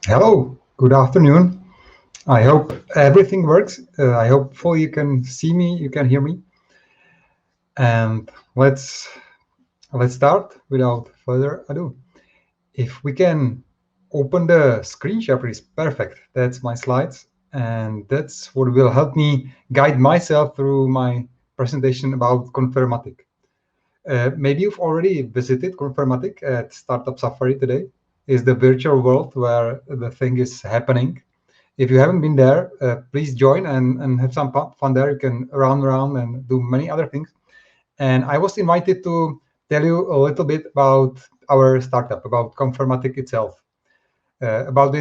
Hello, good afternoon. I hope everything works. I hope you can see me, you can hear me. And let's start without further ado. If we can open the screen share, please. Perfect. That's my slides, and that's what will help me guide myself through my presentation about confer-O-Matic. Maybe you've already visited confer-O-Matic at Startup Safari today. Is the virtual world where the thing is happening. If you haven't been there, please join and have some fun there. You can run around and do many other things. And I was invited to tell you a little bit about our startup, about confer-O-Matic itself, about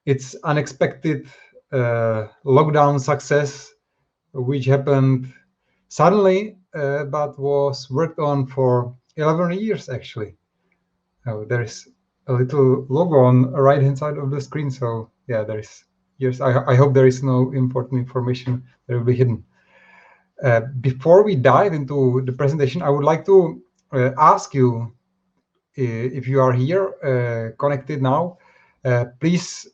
its unexpected lockdown success, which happened suddenly, but was worked on for 11 years, actually. There is a little logo on the right-hand side of the screen. So yeah, there is. Yes, I hope there is no important information that will be hidden. Before we dive into the presentation, I would like to ask you if you are here connected now, please,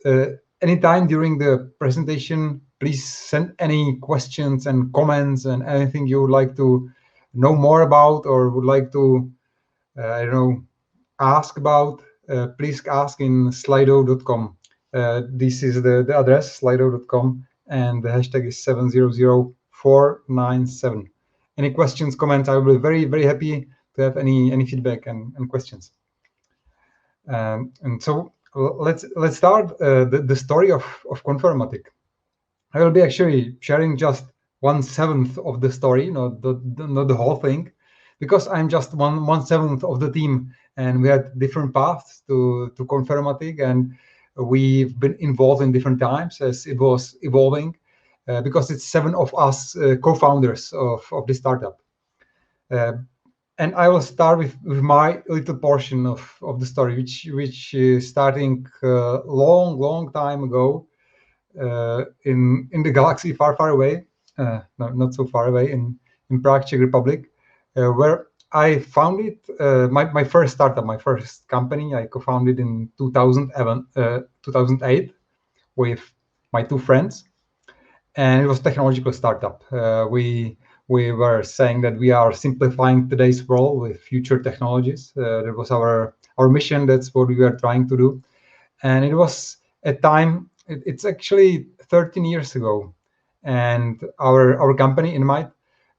anytime during the presentation, please send any questions and comments and anything you would like to know more about or would like to, I don't know, ask about. Please ask in slido.com. This is the address, slido.com, and the hashtag is 700497. Any questions, comments? I will be very, very happy to have any feedback and questions. And so let's start the story of confer-O-Matic. I will be actually sharing just 1/7 of the story, not the whole thing, because I'm just 1/7 of the team, and we had different paths to confer-O-Matic, and we've been involved in different times as it was evolving, because it's 7 of us co-founders of the startup. And I will start with my little portion of the story, which is starting long time ago in the galaxy far away, no, not so far away, in Prague, Czech Republic, where I founded my first startup, my first company. I co-founded in 2008 with my 2 friends, and it was a technological startup. We were saying that we are simplifying today's world with future technologies. That was our mission. That's what we were trying to do. And it was a time, it's actually 13 years ago. And our company, Inmight,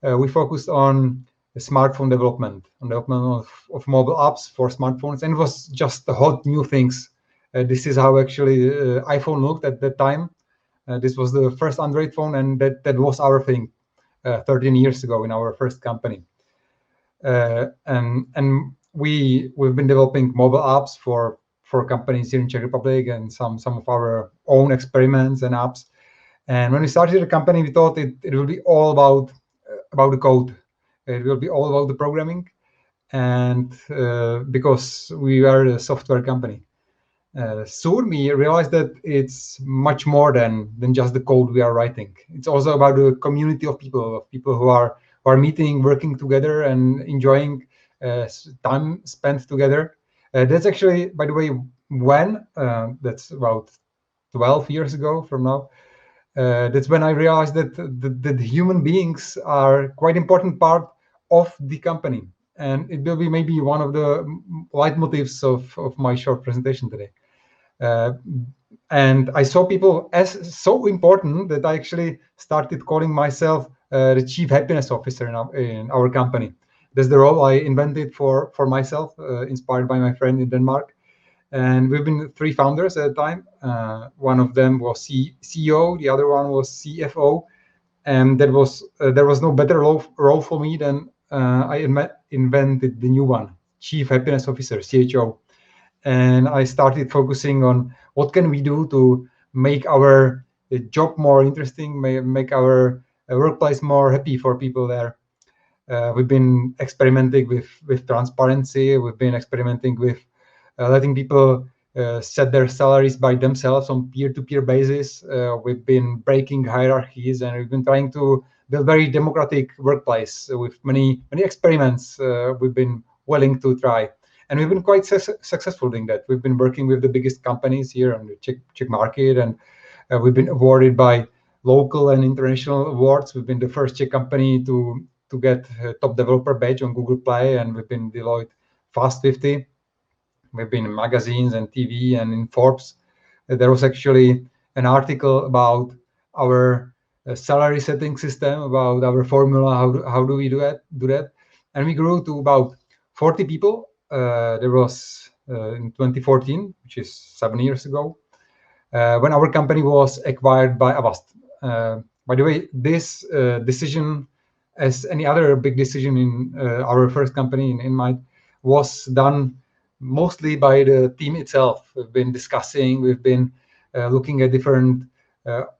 we focused on smartphone development, on development of mobile apps for smartphones. And it was just the hot new things. This is how actually iPhone looked at that time. This was the first Android phone, and that was our thing 13 years ago in our first company. And we've been developing mobile apps for companies here in Czech Republic and some of our own experiments and apps. And when we started the company, we thought it will be all about the code. It will be all about the programming, and because we are a software company. Soon we realized that it's much more than just the code we are writing. It's also about a community of people who are meeting, working together, and enjoying time spent together. That's actually, by the way, when that's about 12 years ago from now. That's when I realized that the human beings are quite important part of the company, and it will be maybe one of the leitmotifs of my short presentation today. And I saw people as so important that I actually started calling myself the Chief Happiness Officer in our company. That's the role I invented for myself, inspired by my friend in Denmark. And we've been 3 founders at the time. One of them was CEO, the other one was CFO, and there was no better role for me than I invented the new one, Chief Happiness Officer, CHO. And I started focusing on what can we do to make our job more interesting, make our workplace more happy for people there. We've been experimenting with transparency. We've been experimenting with letting people set their salaries by themselves on peer-to-peer basis. We've been breaking hierarchies, and we've been trying to build very democratic workplace with many experiments we've been willing to try. And we've been quite successful doing that. We've been working with the biggest companies here on the Czech market, and we've been awarded by local and international awards. We've been the first Czech company to get a top developer badge on Google Play, and we've been Deloitte Fast 50. We've been in magazines and TV and in Forbes. There was actually an article about our salary setting system, about our formula, how do we do that. And we grew to about 40 people. There was in 2014, which is 7 years ago, when our company was acquired by Avast. By the way, this decision, as any other big decision in our first company in Mind, was done mostly by the team itself. We've been discussing, we've been looking at different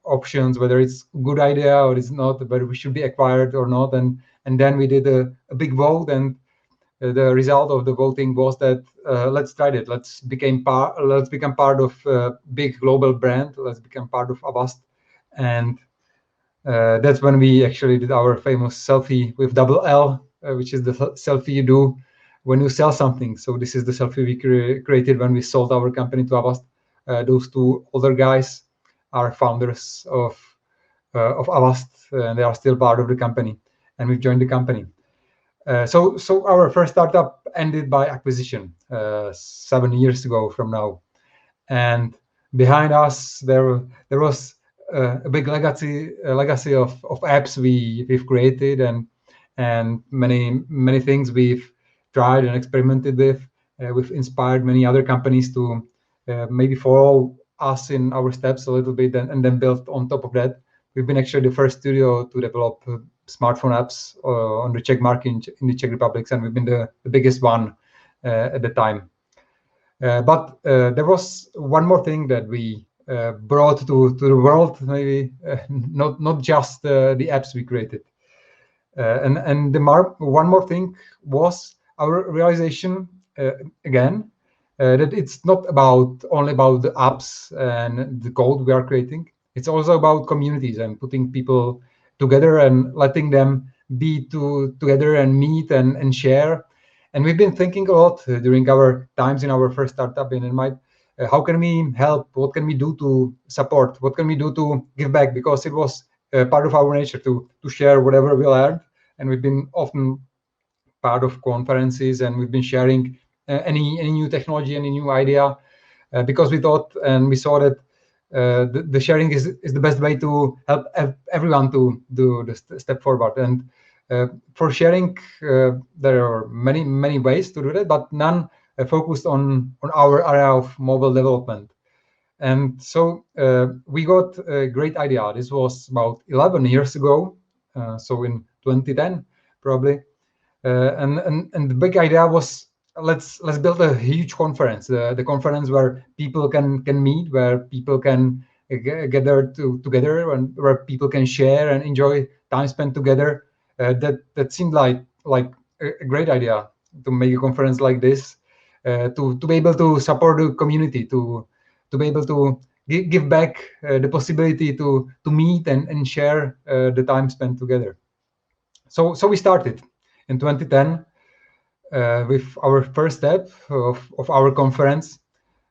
options, whether it's a good idea or it's not, whether we should be acquired or not. And then we did a big vote, and the result of the voting was that let's try it. Let's become part of a big global brand. Let's become part of Avast. And that's when we actually did our famous selfie with double L, which is the selfie you do when you sell something. So this is the selfie we created when we sold our company to Avast. Those two older guys are founders of Avast, and they are still part of the company, and we've joined the company. So our first startup ended by acquisition 7 years ago from now, and behind us there was a big legacy of apps we've created, and many things we've tried and experimented with. We've inspired many other companies to maybe follow us in our steps a little bit, and then build on top of that. We've been actually the first studio to develop smartphone apps on the Czech market in the Czech Republic, and we've been the biggest one at the time. But there was one more thing that we brought to the world, maybe not just the apps we created. And one more thing was our realization, again, that it's not only about the apps and the code we are creating. It's also about communities and putting people together and letting them be together and meet and share. And we've been thinking a lot during our times in our first startup in Mind. How can we help? What can we do to support? What can we do to give back? Because it was part of our nature to share whatever we learned. And we've been often part of conferences, and we've been sharing any new technology, any new idea, because we thought and we saw that the sharing is the best way to help everyone to do the step forward. And for sharing, there are many ways to do that, but none focused on our area of mobile development. And so we got a great idea. This was about 11 years ago, so in 2010 probably. And the big idea was, let's build a huge conference, the conference where people can meet, where people can gather together, and where people can share and enjoy time spent together. That seemed like a great idea, to make a conference like this, to be able to support the community, to be able to give back the possibility to meet and share the time spent together. So we started in 2010 with our first step of our conference.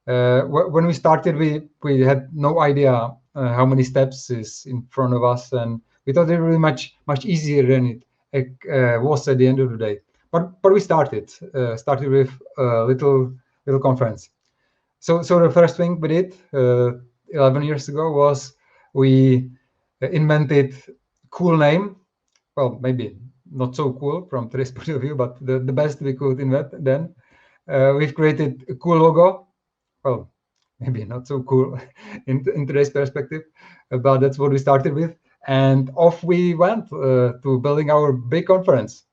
When we started, we had no idea how many steps is in front of us, and we thought it was much easier than it was at the end of the day. But we started with a little conference. So the first thing we did 11 years ago was we invented cool name. Well, maybe not so cool from today's point of view, but the best we could invent then. We've created a cool logo. Well, maybe not so cool in today's perspective, but that's what we started with. And off we went to building our big conference.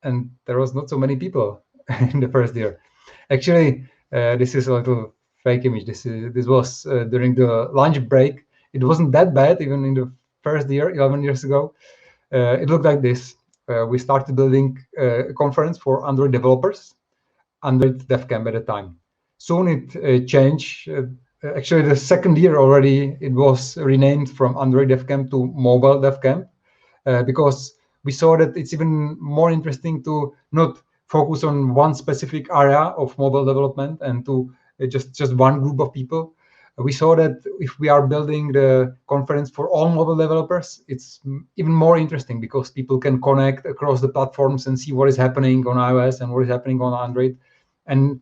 And there was not so many people in the first year. Actually, this is a little fake image. This was during the lunch break. It wasn't that bad, even in the first year, 11 years ago. It looked like this. We started building a conference for Android developers, Android DevCamp at the time. Soon it changed. Actually, the second year already, it was renamed from Android DevCamp to Mobile DevCamp, because we saw that it's even more interesting to not focus on one specific area of mobile development and to just one group of people. We saw that if we are building the conference for all mobile developers, it's even more interesting because people can connect across the platforms and see what is happening on iOS and what is happening on Android, and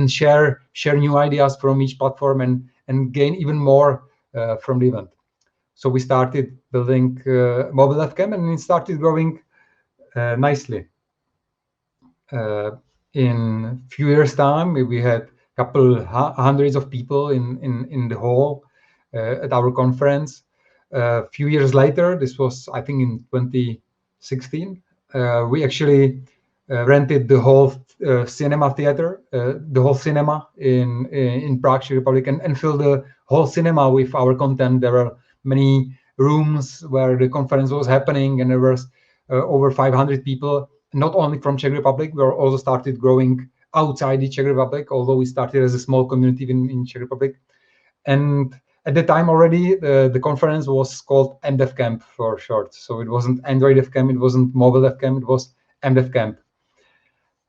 share new ideas from each platform and gain even more from the event. So we started building mobile FCAM, and it started growing nicely. In a few years' time, we had a couple hundreds of people in the hall at our conference. A few years later, this was, I think, in 2016, we actually rented the whole cinema theater, the whole cinema in Prague, Czech Republic, and filled the whole cinema with our content. There were many rooms where the conference was happening, and there was over 500 people, not only from Czech Republic. We also started growing outside the Czech Republic, although we started as a small community in Czech Republic. And at the time already, the conference was called MDevCamp for short. So it wasn't Android FCamp, it wasn't mobile FCamp, it was MDevCamp.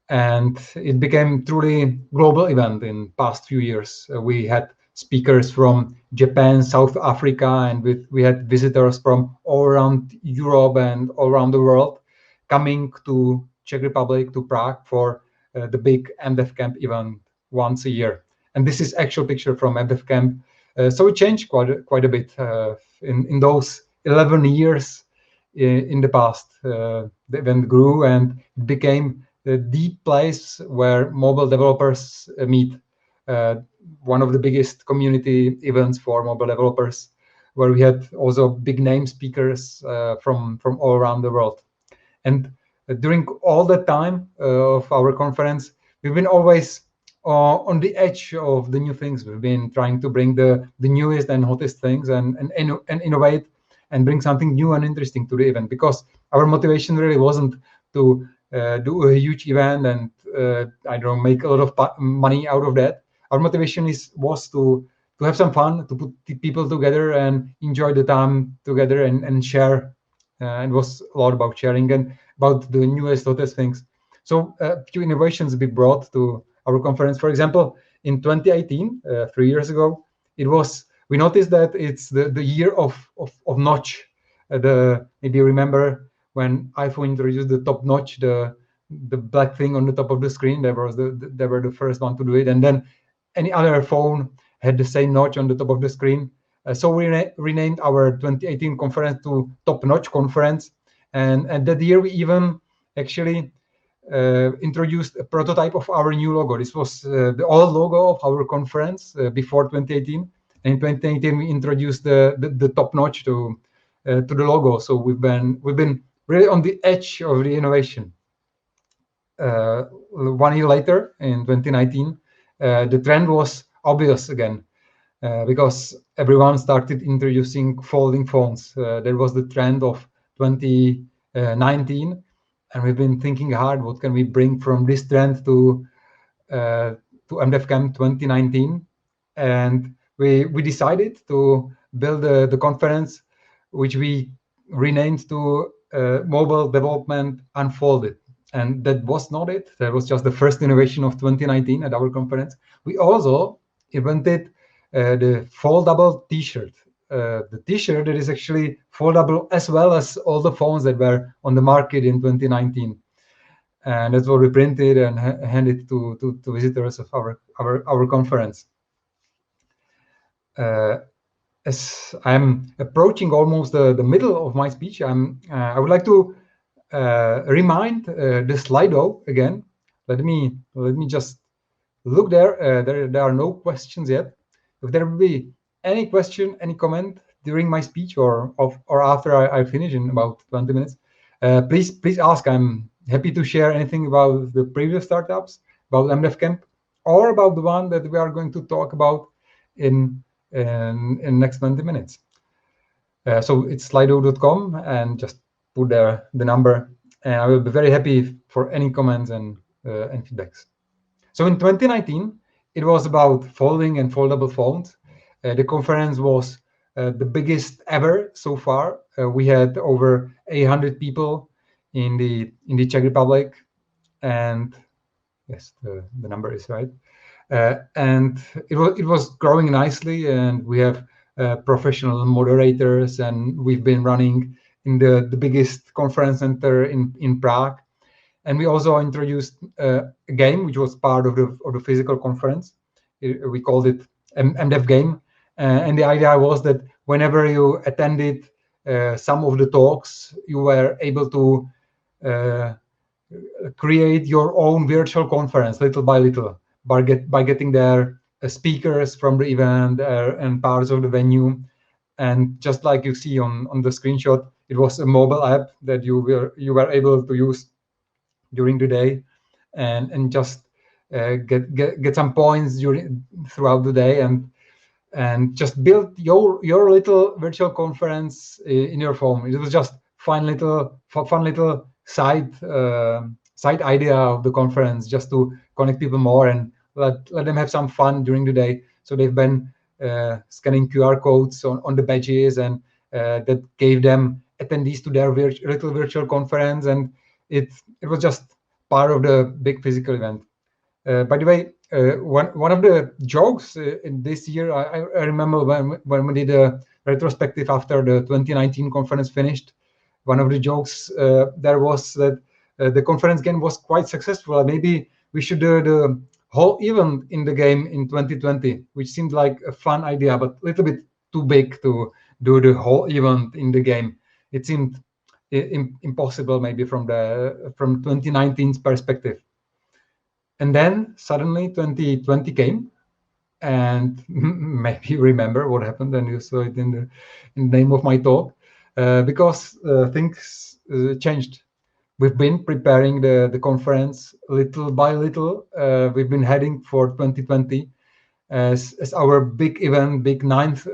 And it became truly global event in past few years. We had speakers from Japan, South Africa, and we had visitors from all around Europe and all around the world coming to Czech Republic, to Prague for the big MDevCamp event once a year. And this is actual picture from MDevCamp. So it changed quite a bit in those 11 years in the past. The event grew and it became the place where mobile developers meet. One of the biggest community events for mobile developers, where we had also big name speakers from all around the world. And during all the time of our conference, we've been always on the edge of the new things. We've been trying to bring the newest and hottest things and innovate and bring something new and interesting to the event, because our motivation really wasn't to do a huge event and I don't know, make a lot of money out of that. Our motivation was to have some fun, to put the people together and enjoy the time together and share. It was a lot about sharing and about the newest, hottest things. So a few innovations we brought to our conference. For example, in 2018, 3 years ago, we noticed that it's the year of notch. Maybe you remember when iPhone introduced the top notch, the black thing on the top of the screen. They were the first one to do it, and then any other phone had the same notch on the top of the screen. So we renamed our 2018 conference to Top Notch Conference, and that year we even actually introduced a prototype of our new logo. This was the old logo of our conference before 2018. And in 2018 we introduced the top notch to the logo. So we've been really on the edge of the innovation. 1 year later, in 2019, the trend was obvious again. Because everyone started introducing folding phones. That was the trend of 2019, and we've been thinking hard, what can we bring from this trend to MDevCamp 2019? And we decided to build the conference, which we renamed to Mobile Development Unfolded. And that was not it. That was just the first innovation of 2019 at our conference. We also invented the foldable T-shirt. The T-shirt that is actually foldable as well as all the phones that were on the market in 2019, and that's what we printed and handed to visitors of our conference. As I'm approaching almost the middle of my speech, I would like to remind the Slido again. Let me just look there. There are no questions yet. If there will be any question, any comment during my speech or after I finish in about 20 minutes, please ask. I'm happy to share anything about the previous startups, about MDevCamp, or about the one that we are going to talk about in next 20 minutes. So it's slido.com, and just put there the number, and I will be very happy for any comments and feedbacks. So in 2019, it was about folding and foldable phones. The conference was the biggest ever so far. We had over 800 people in the Czech Republic, and yes, the number is right. And it was growing nicely, and we have professional moderators, and we've been running in the biggest conference center in Prague. And we also introduced a game which was part of the physical conference. We called it MDEV game, and the idea was that whenever you attended some of the talks, you were able to create your own virtual conference little by little by getting there speakers from the event and parts of the venue. And just like you see on the screenshot, it was a mobile app that you were able to use during the day, and just get some points throughout the day, and just build your little virtual conference in your phone. It was just fun little side idea of the conference, just to connect people more and let them have some fun during the day. So they've been scanning QR codes on the badges, and that gave them attendees to their little virtual conference, and it was just part of the big physical event. By the way, one of the jokes in this year, I remember when we did a retrospective after the 2019 conference finished. One of the jokes there was that the conference game was quite successful. Maybe we should do the whole event in the game in 2020, which seemed like a fun idea, but a little bit too big to do the whole event in the game. It seemed impossible, maybe from 2019's perspective. And then suddenly 2020 came, and maybe you remember what happened, and you saw it in the name of my talk, because things changed. We've been preparing the conference little by little. We've been heading for 2020 as our big event, big 9th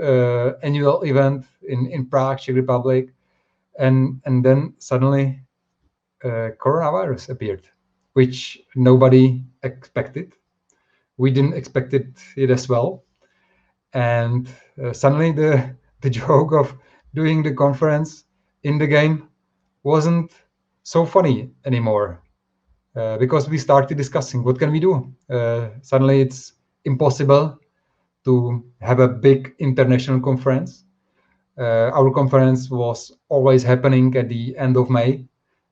annual event in Prague, Czech Republic, and then suddenly coronavirus appeared, which nobody expected. We didn't expect it as well. And suddenly the joke of doing the conference in the game wasn't so funny anymore, because we started discussing what can we do. Suddenly it's impossible to have a big international conference. Our conference was always happening at the end of May,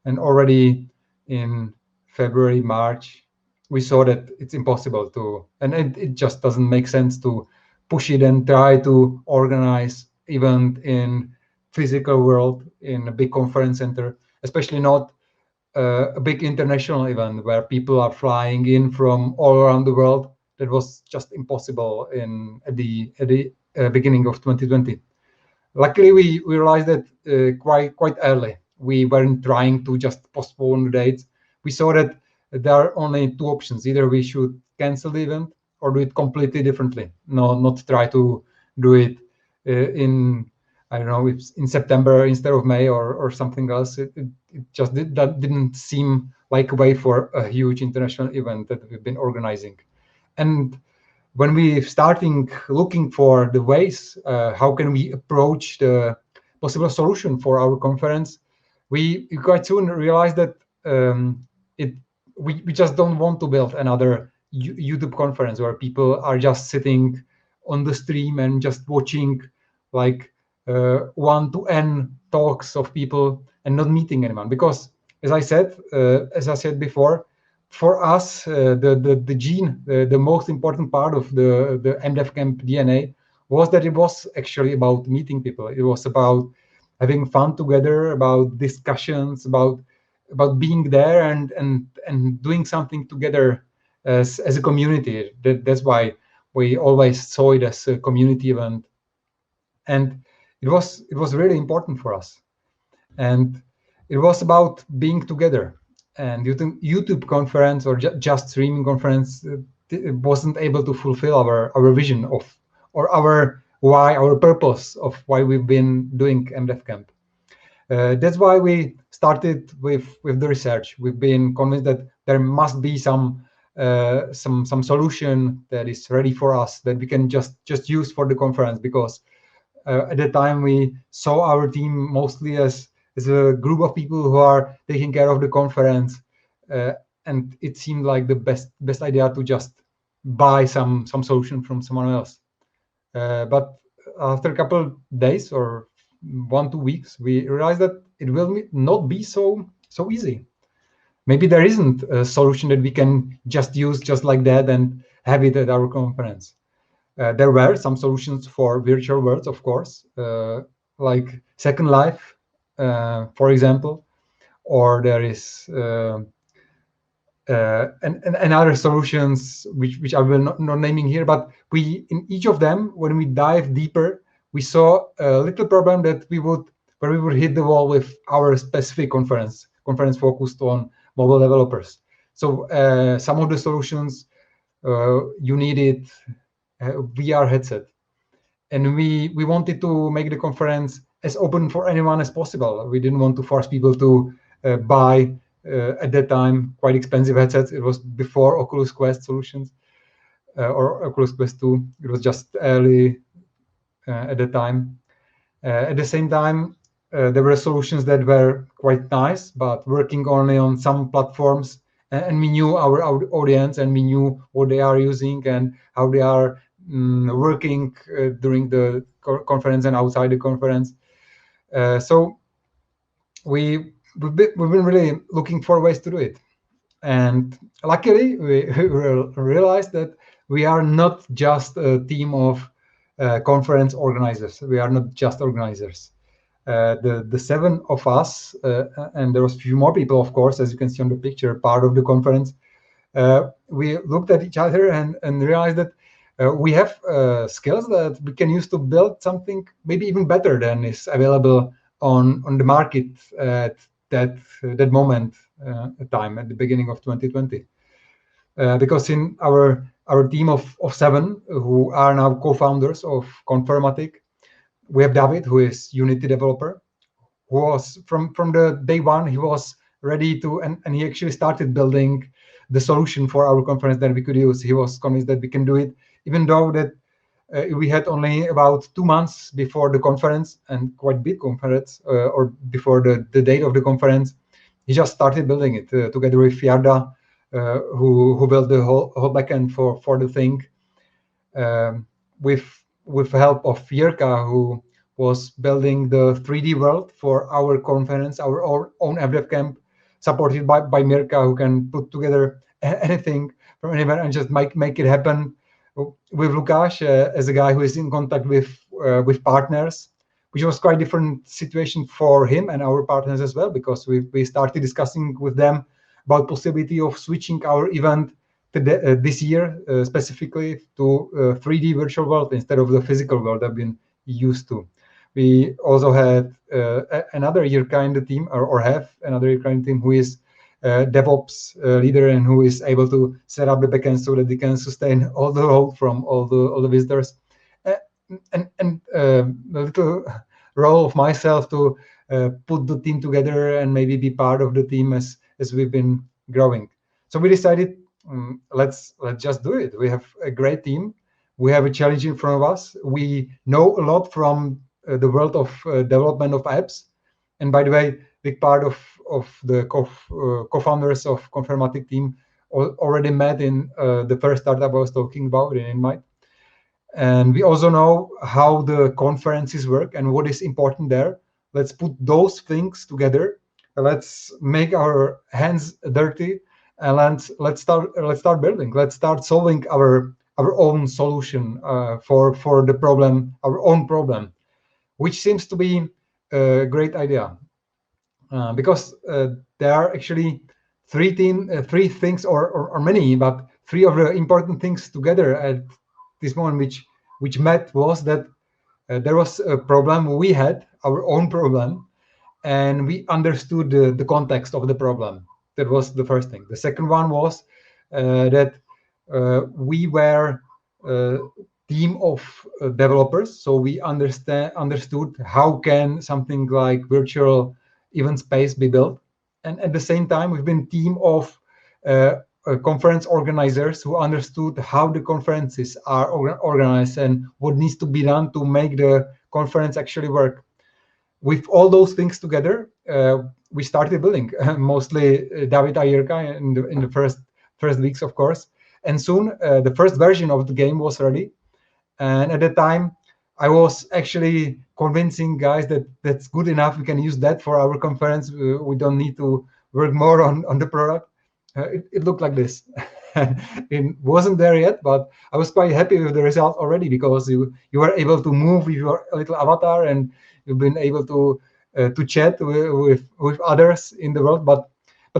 and already in February, March, we saw that it's impossible to, and it just doesn't make sense to push it and try to organize event in physical world in a big conference center, especially not a big international event where people are flying in from all around the world. That was just impossible at the beginning of 2020. Luckily, we realized that quite early. We weren't trying to just postpone the dates. We saw that there are only two options. Either we should cancel the event or do it completely differently. No, not try to do it in, I don't know, in September instead of May or something else. It just that didn't seem like a way for a huge international event that we've been organizing. And when we starting looking for the ways, how can we approach the possible solution for our conference, we quite soon realized that we just don't want to build another YouTube conference where people are just sitting on the stream and just watching like 1 to n talks of people and not meeting anyone. Because as I said before, for us, the gene, the most important part of the MDEV Camp DNA was that it was actually about meeting people. It was about having fun together, about discussions, about being there and doing something together as a community. That's why we always saw it as a community event, and it was really important for us. And it was about being together. And YouTube conference or just streaming conference wasn't able to fulfill our vision of, or our purpose of why we've been doing MDEV Camp. That's why we started with the research. We've been convinced that there must be some solution that is ready for us that we can just use for the conference, because at the time we saw our team mostly as a group of people who are taking care of the conference, and it seemed like the best idea to just buy some solution from someone else. But after a couple of days or 1-2 weeks, we realized that it will not be so easy. Maybe there isn't a solution that we can just use just like that and have it at our conference. There were some solutions for virtual worlds, of course, like Second Life, for example, or there is and other solutions which I will not naming here, but we, in each of them, when we dive deeper, we saw a little problem that we would hit the wall with our specific conference focused on mobile developers. So some of the solutions you needed VR headset, and we wanted to make the conference as open for anyone as possible. We didn't want to force people to buy at that time quite expensive headsets. It was before Oculus Quest solutions or Oculus Quest 2. It was just early at the time. At the same time, there were solutions that were quite nice, but working only on some platforms. And we knew our audience, and we knew what they are using and how they are working during the conference and outside the conference. So we've been really looking for ways to do it. And luckily, we realized that we are not just a team of conference organizers. We are not just organizers. The 7 of us, and there was a few more people, of course, as you can see on the picture, part of the conference. We looked at each other and realized that we have skills that we can use to build something maybe even better than is available on the market at that moment time at the beginning of 2020. Because in our team of 7 who are now co-founders of confer-O-Matic, we have David, who is Unity developer, who was from the day one, he was ready to, and he actually started building the solution for our conference that we could use. He was convinced that we can do it, even though that we had only about 2 months before the conference, and quite big conference, or before the date of the conference. He just started building it together with Yarda, who built the whole backend for the thing, with help of Jirka, who was building the 3D world for our conference, our own FDev camp, supported by Mirka, who can put together anything from anywhere and just make it happen. With Lukáš as a guy who is in contact with partners, which was quite different situation for him and our partners as well, because we started discussing with them about possibility of switching our event to this year specifically to 3D virtual world instead of the physical world I've been used to. We also had another Jirka in the team, or have another Jirka in the team, who is DevOps leader and who is able to set up the backend so that they can sustain all the load from all the visitors. And a little role of myself to put the team together and maybe be part of the team as we've been growing. So we decided, let's just do it. We have a great team. We have a challenge in front of us. We know a lot from the world of development of apps. And by the way, big part of the co-founders of confer-O-Matic team already met in the first startup I was talking about in Invite. And we also know how the conferences work and what is important there. Let's put those things together. Let's make our hands dirty, and let's start building. Let's start solving our own solution for the problem, our own problem, which seems to be a great idea, because there are actually three things, or many, but 3 of the important things together at this moment, which met, was that there was a problem. We had our own problem, and we understood the context of the problem. That was the first thing. The second one was that we were a team of developers, so we understood how can something like virtual event space be built. And at the same time, we've been a team of conference organizers who understood how the conferences are organized and what needs to be done to make the conference actually work. With all those things together, we started building, mostly David Ayerka in the first weeks, of course. And soon the first version of the game was ready. And at the time, I was actually convincing guys that that's good enough. We can use that for our conference. We don't need to work more on the product. It looked like this. It wasn't there yet, but I was quite happy with the result already, because you were able to move with your little avatar, and you've been able to chat with others in the world. But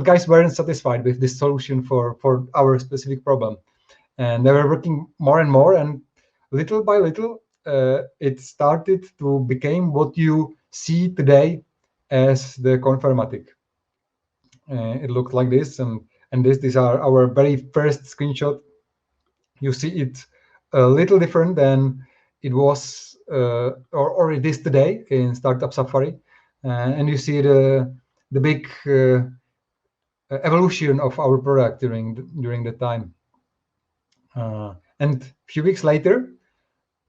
guys weren't satisfied with this solution for our specific problem, and they were working more and more, and little by little it started to become what you see today as the confer-O-Matic. It looked like this, and these are our very first screenshot. You see it a little different than it was or it is today in Startup Safari, and you see the big evolution of our product during the time. And a few weeks later,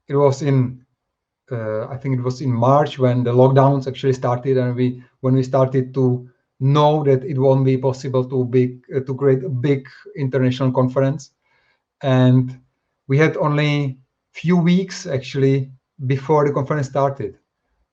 it was in I think it was in March when the lockdowns actually started, and when we started to know that it won't be possible to create a big international conference. And we had only few weeks actually before the conference started,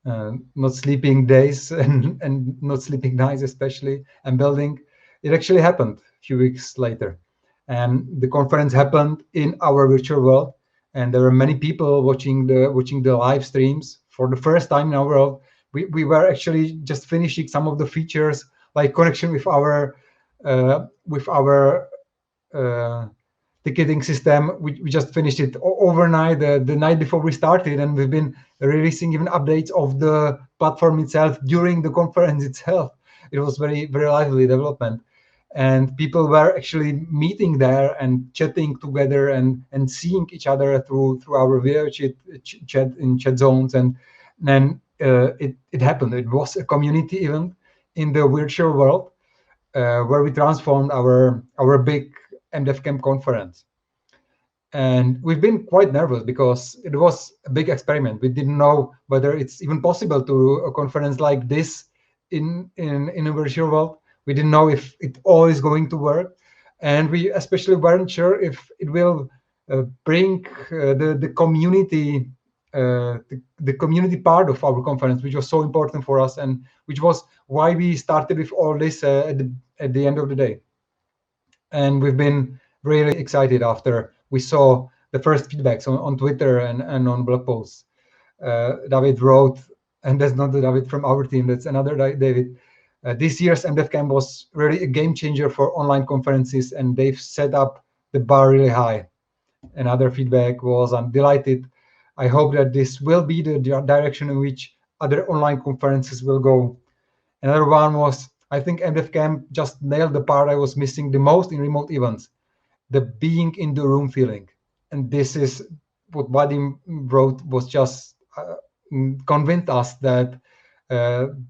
not sleeping days and not sleeping nights especially, and building. It actually happened a few weeks later, and the conference happened in our virtual world, and there were many people watching the live streams for the first time in our world. We were actually just finishing some of the features, like connection with our ticketing system. We just finished it overnight, the night before we started, and we've been releasing even updates of the platform itself during the conference itself. It was very, very lively development, and people were actually meeting there and chatting together and seeing each other through our video chat in chat zones. And then it happened. It was a community event in the virtual world, where we transformed our big MDev Camp conference. And we've been quite nervous because it was a big experiment. We didn't know whether it's even possible to do a conference like this in a virtual world. We didn't know if it all is going to work, and we especially weren't sure if it will bring the community, the community part of our conference, which was so important for us, and which was why we started with all this at the end of the day. And we've been really excited after we saw the first feedbacks on Twitter and on blog posts. David wrote, and that's not the David from our team, that's another David. This year's MDev Camp was really a game changer for online conferences, and they've set up the bar really high. Another feedback was, I'm delighted. I hope that this will be the direction in which other online conferences will go. Another one was, I think MDev Camp just nailed the part I was missing the most in remote events, the being in the room feeling. And this is what Vadim wrote, was just convinced us that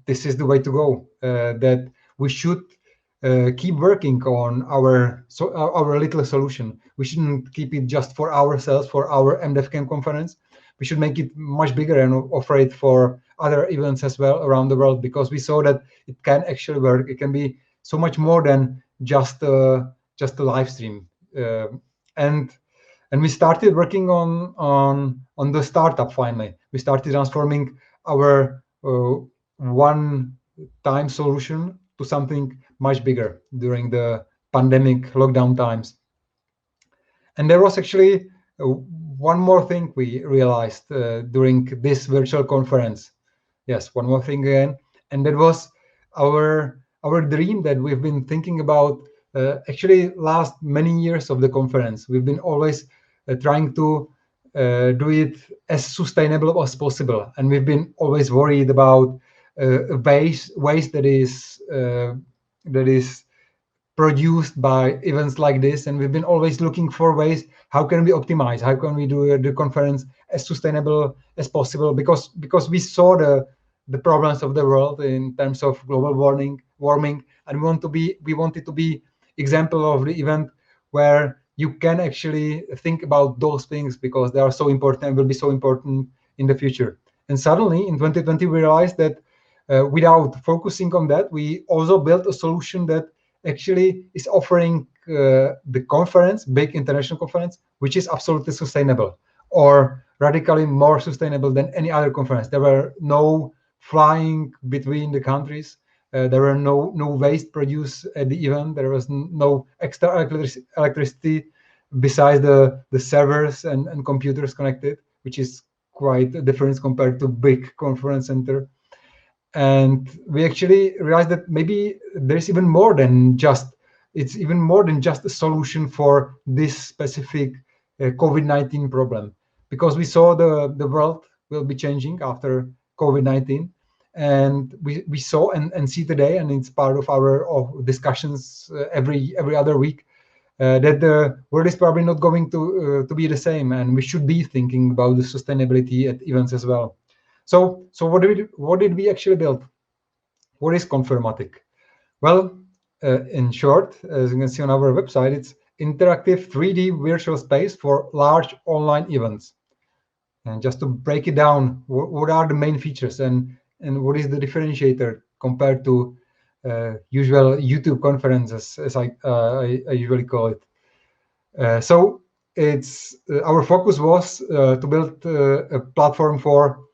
this is the way to go, that we should keep working on our little solution. We shouldn't keep it just for ourselves, for our MDev Camp conference. We should make it much bigger and offer it for other events as well around the world, because we saw that it can actually work. It can be so much more than just a live stream. And we started working on the startup. Finally, we started transforming our one-time solution to something much bigger during the pandemic lockdown times. And there was actually one more thing we realized during this virtual conference. Yes, one more thing again, and that was our dream that we've been thinking about actually last many years of the conference. We've been always trying to do it as sustainable as possible, and we've been always worried about waste that is produced by events like this, and we've been always looking for ways, how can we optimize, how can we do the conference as sustainable as possible, because we saw the problems of the world in terms of global warming, and we wanted to be example of the event where you can actually think about those things, because they are so important and will be so important in the future. And suddenly in 2020 we realized that without focusing on that, we also built a solution that actually is offering the conference, big international conference, which is absolutely sustainable, or radically more sustainable than any other conference. There were no flying between the countries. There were no waste produced at the event. There was no extra electricity besides the servers and computers connected, which is quite a difference compared to big conference center. And we actually realized that maybe there's even more than just, it's even more than just a solution for this specific COVID-19 problem, because we saw the world will be changing after COVID-19. And we saw and see today, and it's part of our discussions every other week, that the world is probably not going to be the same, and we should be thinking about the sustainability at events as well. So what did we actually build? What is confer-O-Matic? Well, in short, as you can see on our website, it's interactive 3D virtual space for large online events. And just to break it down, what are the main features and what is the differentiator compared to usual YouTube conferences, as I usually call it? So it's our focus was to build a platform for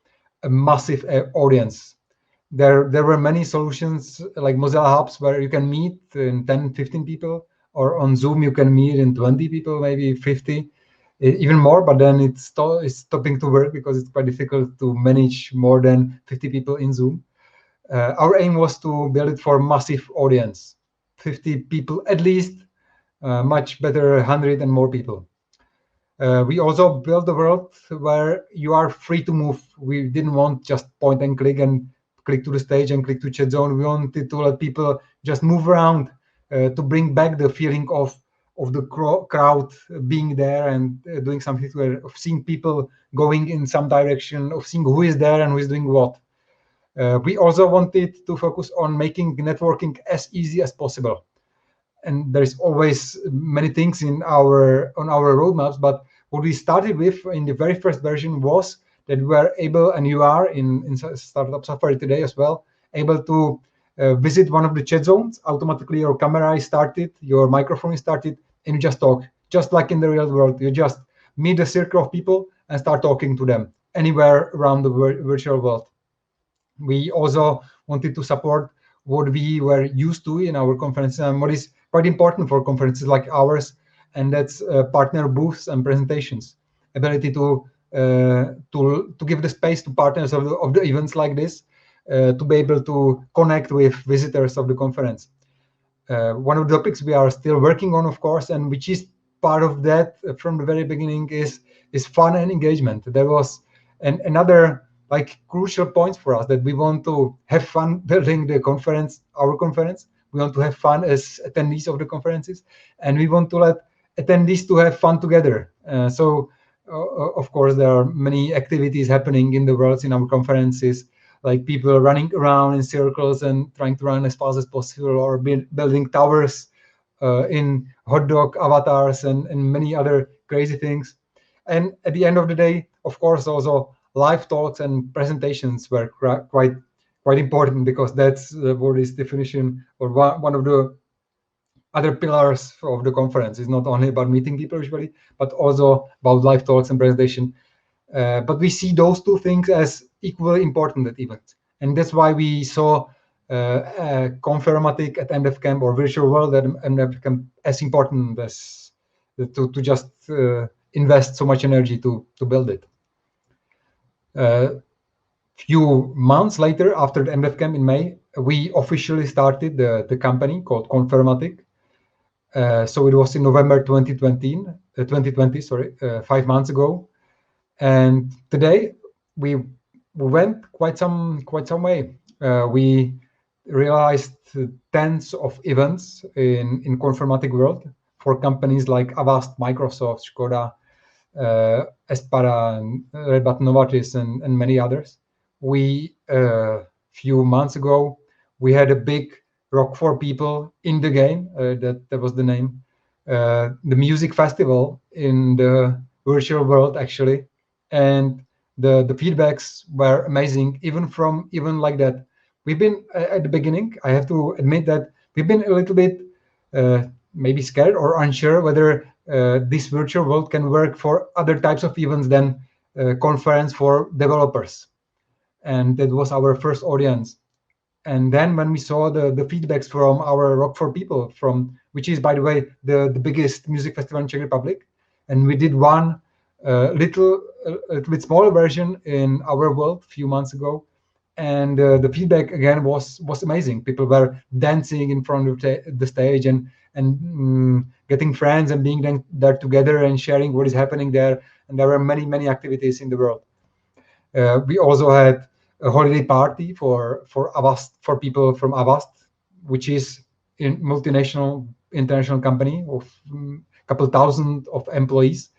a massive audience. There were many solutions like Mozilla Hubs where you can meet in 10, 15 people, or on Zoom you can meet in 20 people, maybe 50, even more, but then it's stopping to work because it's quite difficult to manage more than 50 people in Zoom. Our aim was to build it for massive audience, 50 people at least, much better 100 and more people. We also built a world where you are free to move. We didn't want just point and click to the stage and click to chat zone. We wanted to let people just move around to bring back the feeling of the crowd being there and doing something, of seeing people going in some direction, of seeing who is there and who is doing what. We also wanted to focus on making networking as easy as possible. And there's always many things on our roadmaps, but what we started with in the very first version was that we were able, and you are in Startup Safari today as well, able to visit one of the chat zones. Automatically your camera is started, your microphone is started, and you just talk, just like in the real world. You just meet a circle of people and start talking to them anywhere around the virtual world. We also wanted to support what we were used to in our conferences and what is quite important for conferences like ours, and that's partner booths and presentations. Ability to give the space to partners of the events like this, to be able to connect with visitors of the conference. One of the topics we are still working on, of course, and which is part of that from the very beginning, is fun and engagement. There was another like crucial points for us, that we want to have fun building the conference, our conference. We want to have fun as attendees of the conferences, and we want to let attendees to have fun together. Of course, there are many activities happening in the world in our conferences, like people running around in circles and trying to run as fast as possible, or building towers in hot dog avatars and many other crazy things. And at the end of the day, of course, also live talks and presentations were quite important, because that's what is definition, or one of the other pillars of the conference. Is not only about meeting people usually, but also about live talks and presentation. But we see those two things as equally important at events, and that's why we saw confer-O-Matic at MDev Camp, or virtual world at MDev Camp, as important as to just invest so much energy to build it. Few months later, after the MDev Camp in May, we officially started the company called confer-O-Matic. So it was in November 2020, sorry, 5 months ago. And today we went quite some way. We realized tens of events in confer-O-Matic world for companies like Avast, Microsoft, Skoda, Espara, Red Button, Novartis, and many others. We few months ago, we had a big Rock for People in the game. That was the name. The music festival in the virtual world, actually, and the feedbacks were amazing. Even like that, we've been at the beginning, I have to admit that we've been a little bit maybe scared or unsure whether this virtual world can work for other types of events than conference for developers. And that was our first audience. And then when we saw the feedbacks from our Rock for People, which is, by the way, the biggest music festival in Czech Republic, and we did one little bit smaller version in our world a few months ago, and the feedback again was amazing. People were dancing in front of the stage and getting friends and being there together and sharing what is happening there. And there were many activities in the world. We also had a holiday party for Avast, for people from Avast, which is a multinational international company of a couple thousand of employees,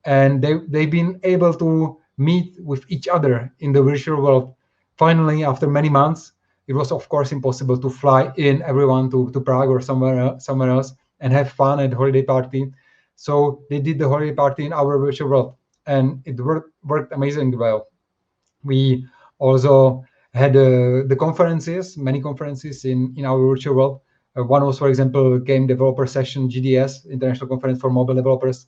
and they've been able to meet with each other in the virtual world. Finally, after many months, it was of course impossible to fly in everyone to Prague or somewhere else and have fun at holiday party. So they did the holiday party in our virtual world, and it worked amazingly well. We also had the conferences, many conferences in our virtual world. One was, for example, Game Developer Session, GDS, International Conference for Mobile Developers,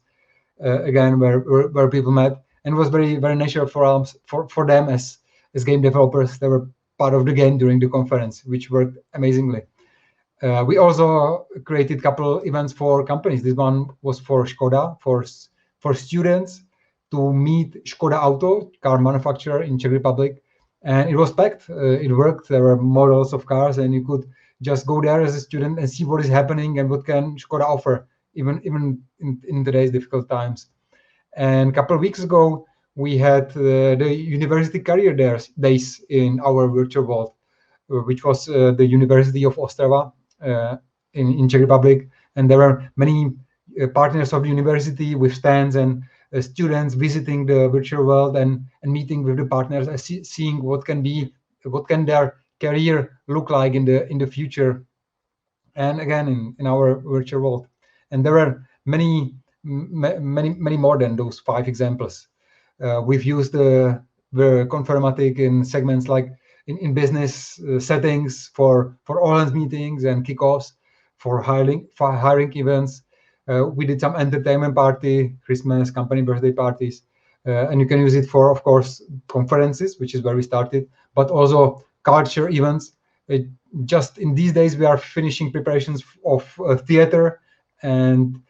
again, where people met, and it was very natural for them as game developers. They were part of the game during the conference, which worked amazingly. We also created a couple events for companies. This one was for Škoda, for students to meet Škoda Auto, car manufacturer in Czech Republic. And it was packed. It worked. There were models of cars, and you could just go there as a student and see what is happening and what can Škoda offer, even in today's difficult times. And a couple of weeks ago, we had the University Career Days in our virtual world, which was the University of Ostrava in Czech Republic. And there were many partners of the university with stands and students visiting the virtual world and meeting with the partners, seeing what can their career look like in the future, and again in our virtual world. And there are many more than those 5 examples. We've used the confer-O-Matic in segments like in business settings for all-hands meetings and kickoffs, for hiring events. We did some entertainment party, Christmas, company birthday parties, and you can use it for, of course, conferences, which is where we started, but also culture events. Just in these days, we are finishing preparations of theater and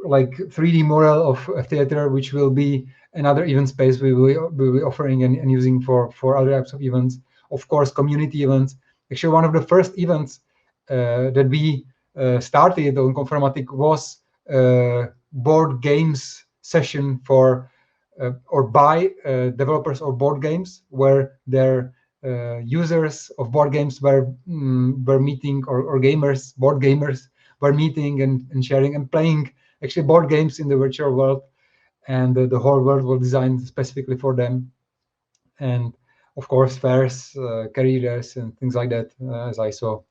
like 3D model of a theater, which will be another event space we will be offering and using for other types of events. Of course, community events. Actually, one of the first events that we started on confer-O-Matic was board games session for or by developers of board games, where their users of board games were meeting, or board gamers were meeting and sharing and playing actually board games in the virtual world, and the whole world was designed specifically for them. And of course, fairs, careers, and things like that, as I saw.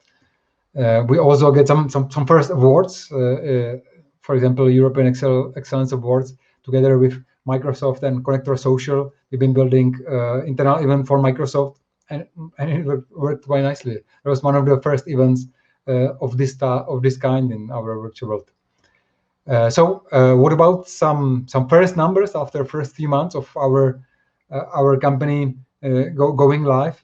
We also get some first awards. For example, European Excellence Awards, together with Microsoft and Connector Social. We've been building internal event for Microsoft, and it worked quite nicely. It was one of the first events of this kind in our virtual world. So what about some first numbers after first few months of our company going live?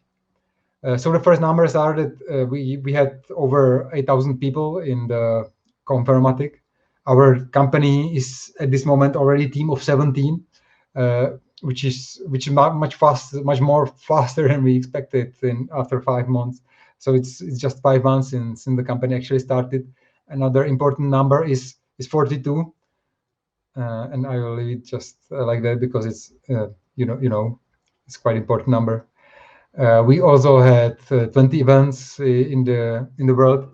So the first numbers are that we had over 8,000 people in the confer-O-Matic. Our company is at this moment already a team of 17, which is much more faster than we expected after 5 months. So it's just 5 months since the company actually started. Another important number is 42, and I will leave it just like that because it's it's quite important number. We also had 20 events in the world.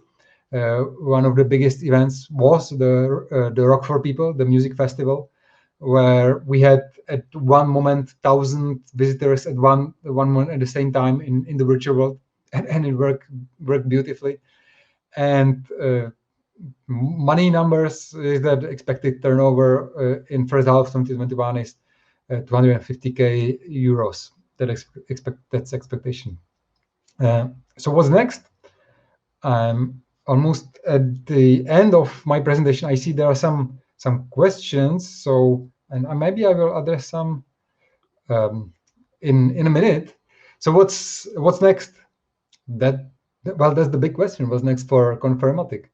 One of the biggest events was the Rock for People, the music festival, where we had at one moment 1,000 visitors at one moment at the same time in the virtual world, and it worked beautifully. And money numbers is that expected turnover in first half 2021 is 250,000 euros. That's expectation. So what's next? I'm almost at the end of my presentation. I see there are some questions. So, and maybe I will address some in a minute. So what's next? Well, that's the big question. What's next for confer-O-Matic?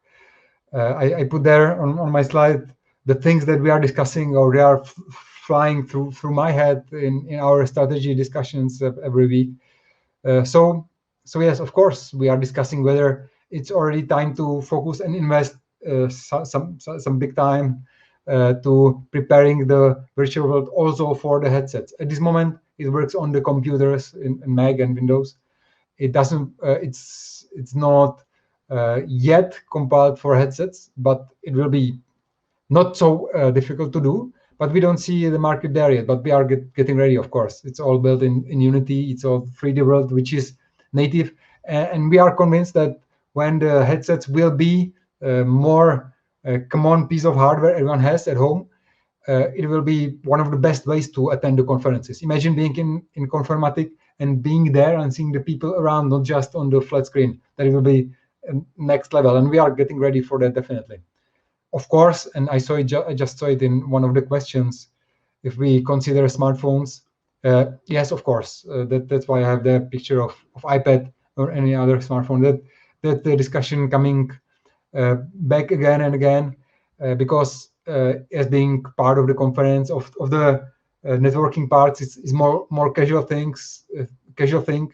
I put there on my slide the things that we are discussing, or they are flying through my head in our strategy discussions every week. So yes, of course, we are discussing whether it's already time to focus and invest some big time to preparing the virtual world also for the headsets. At this moment, it works on the computers in Mac and Windows. It doesn't. It's not yet compiled for headsets, but it will be not so difficult to do. But we don't see the market there yet. But we are getting ready, of course. It's all built in Unity. It's all 3D world, which is native. And we are convinced that when the headsets will be more common piece of hardware everyone has at home, it will be one of the best ways to attend the conferences. Imagine being in confer-O-Matic and being there and seeing the people around, not just on the flat screen. That will be next level. And we are getting ready for that, definitely. Of course, and I just saw it in one of the questions, if we consider smartphones, yes, of course. That's why I have the picture of iPad or any other smartphone. That the discussion coming back again and again, because as being part of the conference, of the networking parts, is more casual casual thing,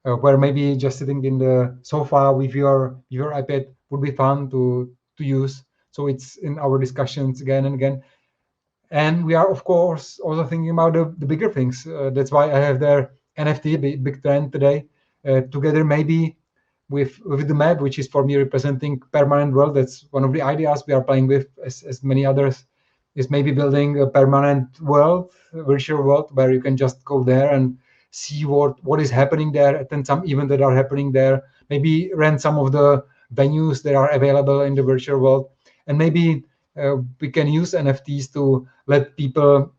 where maybe just sitting in the sofa with your iPad would be fun to use. So it's in our discussions again and again. And we are, of course, also thinking about the bigger things. That's why I have their NFT, big trend today, together maybe with the map, which is for me representing permanent world. That's one of the ideas we are playing with, as many others, is maybe building a permanent world, virtual world, where you can just go there and see what is happening there, attend some events that are happening there, maybe rent some of the venues that are available in the virtual world, and maybe we can use NFTs to let people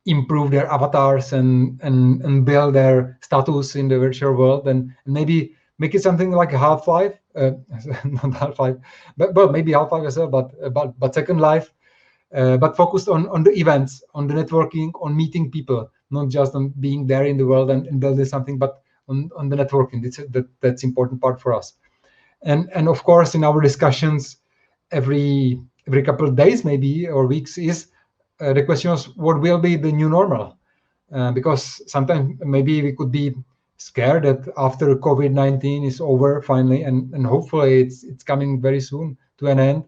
improve their avatars and build their status in the virtual world, and maybe make it something like a Half-Life, not Half-Life, but well, maybe Half-Life as well, but Second Life, but focused on the events, on the networking, on meeting people, not just on being there in the world and building something, but on the networking. That's important part for us. And of course, in our discussions, every couple of days, maybe, or weeks, is the question is what will be the new normal, because sometimes maybe we could be scared that after COVID-19 is over finally, and hopefully it's coming very soon to an end,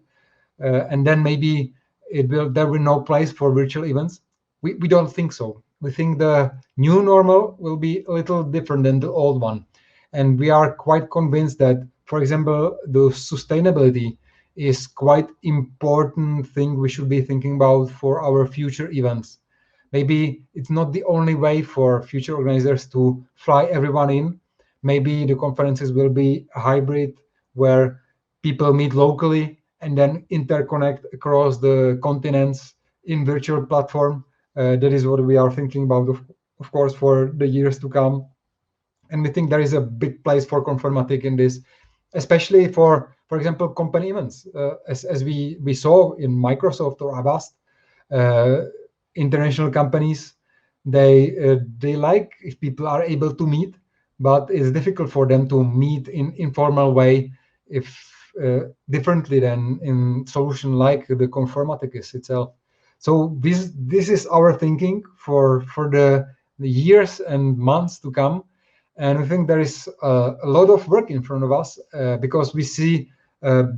and then maybe there will no place for virtual events. We don't think so. We think the new normal will be a little different than the old one, and we are quite convinced that, for example, the sustainability is quite important thing we should be thinking about for our future events. Maybe it's not the only way for future organizers to fly everyone in. Maybe the conferences will be a hybrid where people meet locally and then interconnect across the continents in virtual platform. That is what we are thinking about, of course, for the years to come. And we think there is a big place for confer-O-Matic in this, especially for example, company events, as we saw in Microsoft or Avast. International companies, they like if people are able to meet, but it's difficult for them to meet in informal way, if differently than in solution like the confer-O-Matic is itself. So this is our thinking for the years and months to come. And I think there is a lot of work in front of us, because we see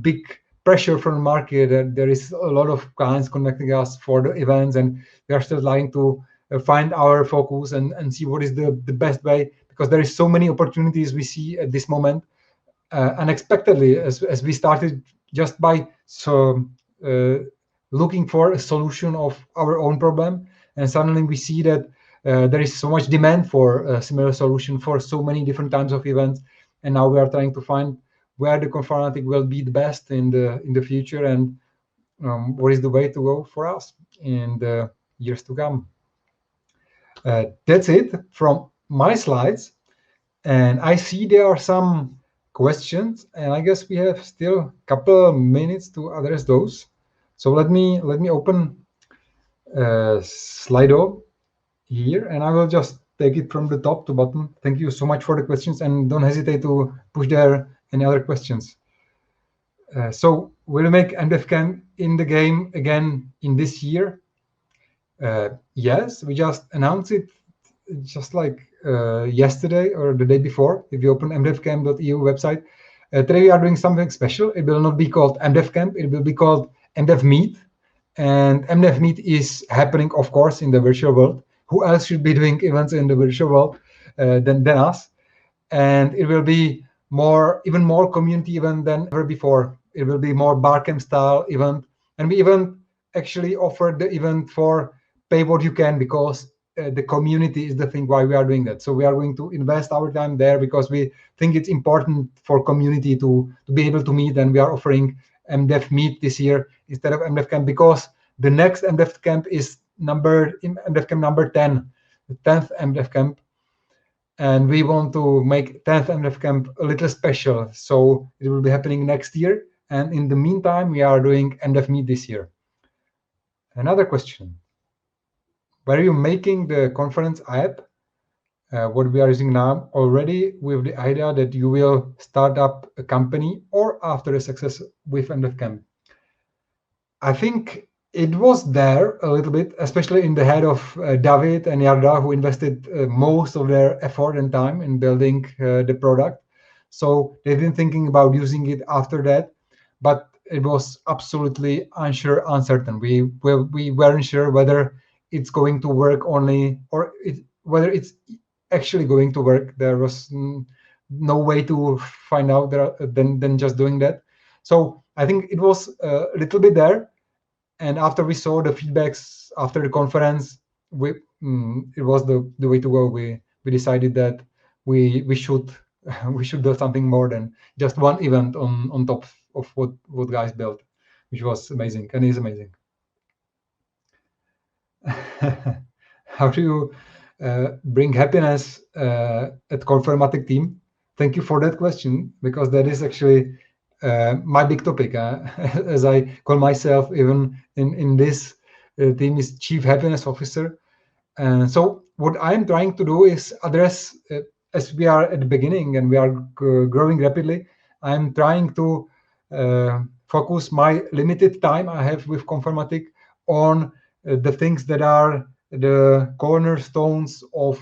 big pressure from the market. There is a lot of clients connecting us for the events, and we are still trying to find our focus and see what is the best way, because there is so many opportunities we see at this moment, unexpectedly, as we started just by looking for a solution of our own problem, and suddenly we see that there is so much demand for a similar solution for so many different types of events, and now we are trying to find where the confer-O-Matic will be the best in the future, and what is the way to go for us in the years to come. That's it from my slides, And I see there are some questions, and I guess we have still a couple of minutes to address those. So let me open Slido here, and I will just take it from the top to bottom. Thank you so much for the questions, and don't hesitate to push there any other questions. So we'll make MDevCamp in the game again in this year. Yes, we just announced it just like yesterday or the day before. If you open mdevcamp.eu website, today we are doing something special. It will not be called MDevCamp, it will be called MDevMeet. And MDevMeet is happening, of course, in the virtual world. Who else should be doing events in the virtual world than us? And it will be even more community event than ever before. It will be more barcamp style event, and we even actually offer the event for pay what you can, because the community is the thing why we are doing that. So we are going to invest our time there because we think it's important for community to be able to meet, and we are offering MDev Meet this year instead of MDev Camp, because the next MDev Camp is MDev Camp number 10, the 10th MDev Camp. And we want to make 10th MDev Camp a little special. So it will be happening next year. And in the meantime, we are doing MDev Meet this year. Another question. Were you making the conference app, what we are using now, already with the idea that you will start up a company, or after a success with MDev Camp? I think it was there a little bit, especially in the head of David and Yarda, who invested most of their effort and time in building the product. So they've been thinking about using it after that, but it was absolutely uncertain. We weren't sure whether it's going to work only, or whether it's actually going to work. There was no way to find out than just doing that. So I think it was a little bit there. And after we saw the feedbacks after the conference, it was the way to go. We decided that we should build something more than just one event on top of what guys built, which was amazing and is amazing. How do you bring happiness at confer-O-Matic team? Thank you for that question, because that is actually my big topic, as I call myself even in this team, is Chief Happiness Officer. And so what I'm trying to do is address, as we are at the beginning and we are growing rapidly, I'm trying to focus my limited time I have with confer-O-Matic on the things that are the cornerstones of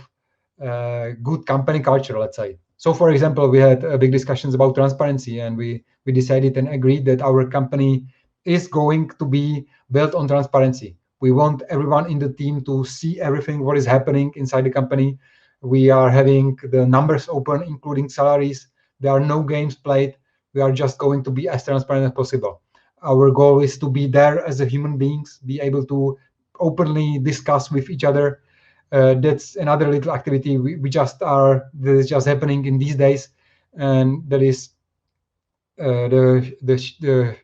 good company culture, let's say. So, for example, we had big discussions about transparency, and we decided and agreed that our company is going to be built on transparency. We want everyone in the team to see everything what is happening inside the company. We are having the numbers open, including salaries. There are no games played. We are just going to be as transparent as possible. Our goal is to be there as a human beings, be able to openly discuss with each other. That's another little activity that is just happening in these days, and that is the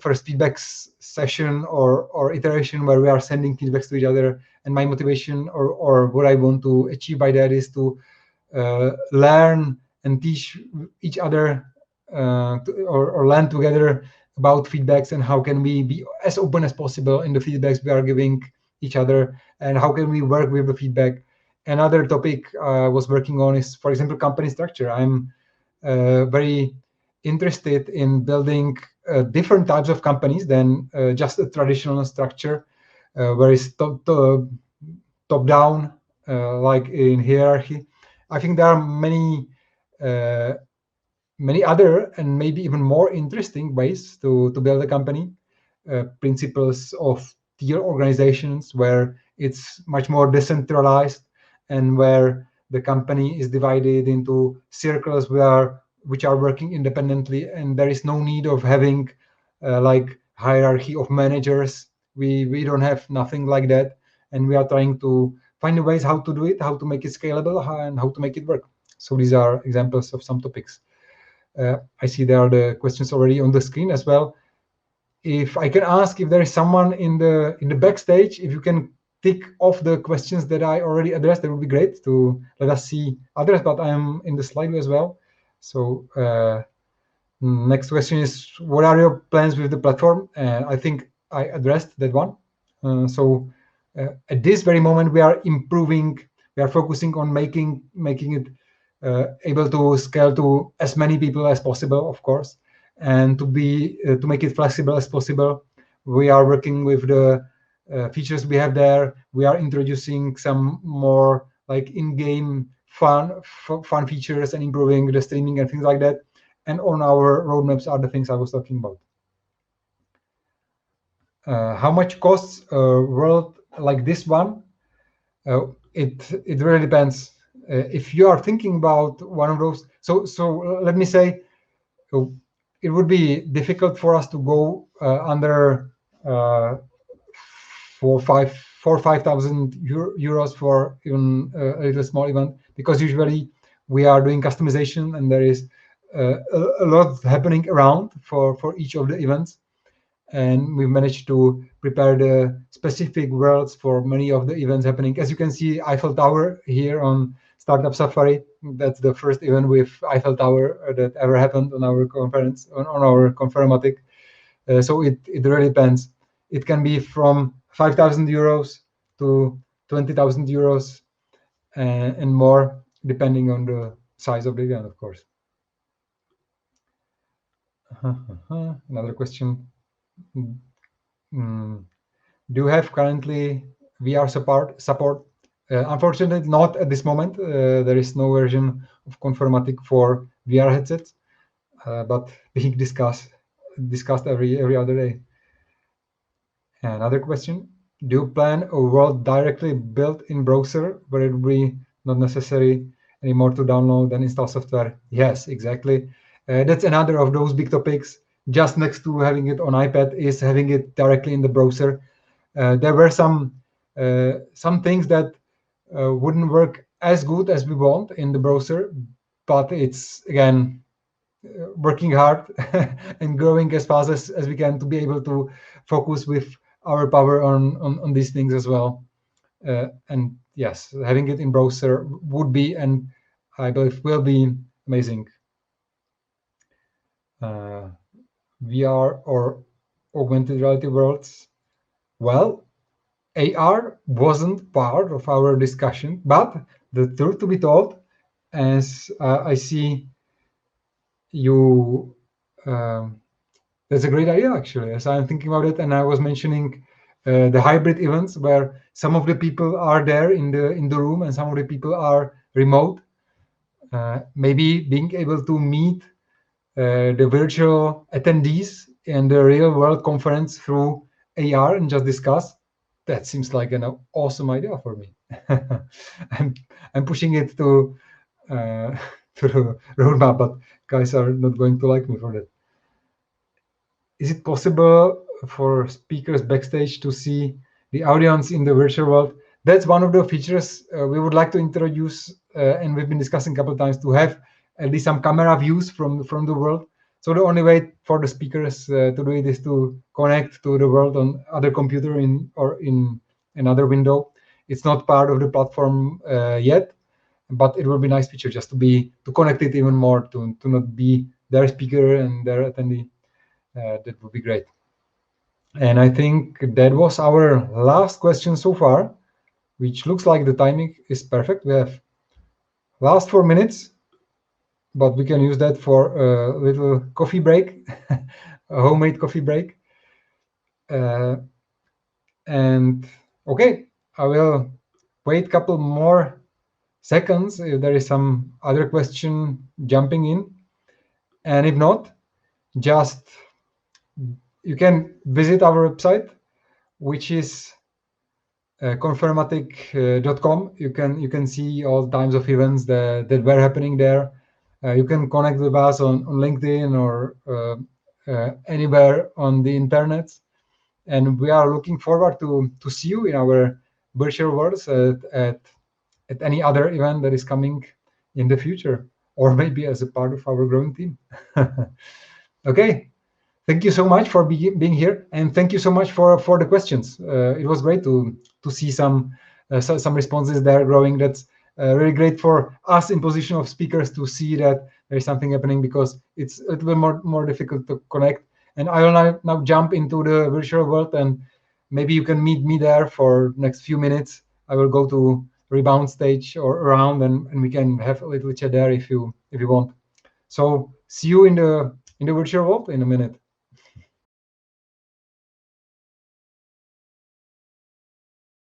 first feedback session or iteration where we are sending feedbacks to each other. And my motivation or what I want to achieve by that is to learn and teach each other or learn together about feedbacks, and how can we be as open as possible in the feedbacks we are giving each other, and how can we work with the feedback. Another topic I was working on is, for example, company structure. I'm very interested in building different types of companies than just a traditional structure where it's top down, like in hierarchy. I think there are many other and maybe even more interesting ways to build a company. Principles of tier organizations, where it's much more decentralized and where the company is divided into circles which are working independently, and there is no need of having like hierarchy of managers. We don't have nothing like that, and we are trying to find ways how to do it, how to make it scalable, and how to make it work. So these are examples of some topics. I see there are the questions already on the screen as well. If I can ask if there is someone in the backstage, if you can tick off the questions that I already addressed, that would be great to let us see others, but I'm in the slide as well. So next question is, what are your plans with the platform? I think I addressed that one. So at this very moment, we are improving, we are focusing on making it able to scale to as many people as possible, of course, and to make it flexible as possible. We are working with the features we have there. We are introducing some more like in-game fun features and improving the streaming and things like that. And on our roadmaps are the things I was talking about. How much costs a world like this one? It really depends. If you are thinking about one of those, so let me say, it would be difficult for us to go under 4,000 or 5,000 euros for even a little small event, because usually we are doing customization and there is a lot happening around for each of the events, and we managed to prepare the specific worlds for many of the events happening. As you can see, Eiffel Tower here on Startup Safari. That's the first event with Eiffel Tower that ever happened on our conference, on our confer-O-Matic. So it really depends. It can be from 5,000 euros to 20,000 euros and more, depending on the size of the event, of course. Another question. Do you have currently VR support? Unfortunately, not at this moment. There is no version of confer-O-Matic for VR headsets, but being discussed every other day. Another question. Do you plan a world directly built in browser where it will be not necessary anymore to download and install software? Yes, exactly. That's another of those big topics. Just next to having it on iPad is having it directly in the browser. There were some things that wouldn't work as good as we want in the browser, but it's, again, working hard and growing as fast as we can to be able to focus with our power on these things as well. And yes, having it in browser would be, and I believe will be, amazing. VR or augmented reality worlds. Well, AR wasn't part of our discussion, but the truth to be told, as I see you, that's a great idea, actually, as I'm thinking about it. And I was mentioning the hybrid events where some of the people are there in the room and some of the people are remote. Maybe being able to meet the virtual attendees in the real world conference through AR and just discuss, that seems like an awesome idea for me. I'm pushing it to the roadmap, but guys are not going to like me for that. Is it possible for speakers backstage to see the audience in the virtual world? That's one of the features we would like to introduce, and we've been discussing a couple of times, to have at least some camera views from the world. So the only way for the speakers to do it is to connect to the world on other computer or in another window. It's not part of the platform yet, but it will be a nice feature just to connect it even more, to not be their speaker and their attendee. That would be great. And I think that was our last question so far, which looks like the timing is perfect. We have last 4 minutes, but we can use that for a little coffee break, a homemade coffee break. And okay, I will wait a couple more seconds if there is some other question jumping in. And if not, just you can visit our website, which is confer-O-Matic.com. You can see all kinds of events that were happening there. You can connect with us on LinkedIn or anywhere on the internet. And we are looking forward to see you in our virtual worlds at any other event that is coming in the future, or maybe as a part of our growing team. Okay, thank you so much for being here, and thank you so much for the questions. It was great to see some responses there growing. That's really great for us in position of speakers to see that there is something happening, because it's a little bit more difficult to connect. And I will now jump into the virtual world, and maybe you can meet me there for next few minutes. I will go to rebound stage or around, and we can have a little chat there if you want. So see you in the virtual world in a minute.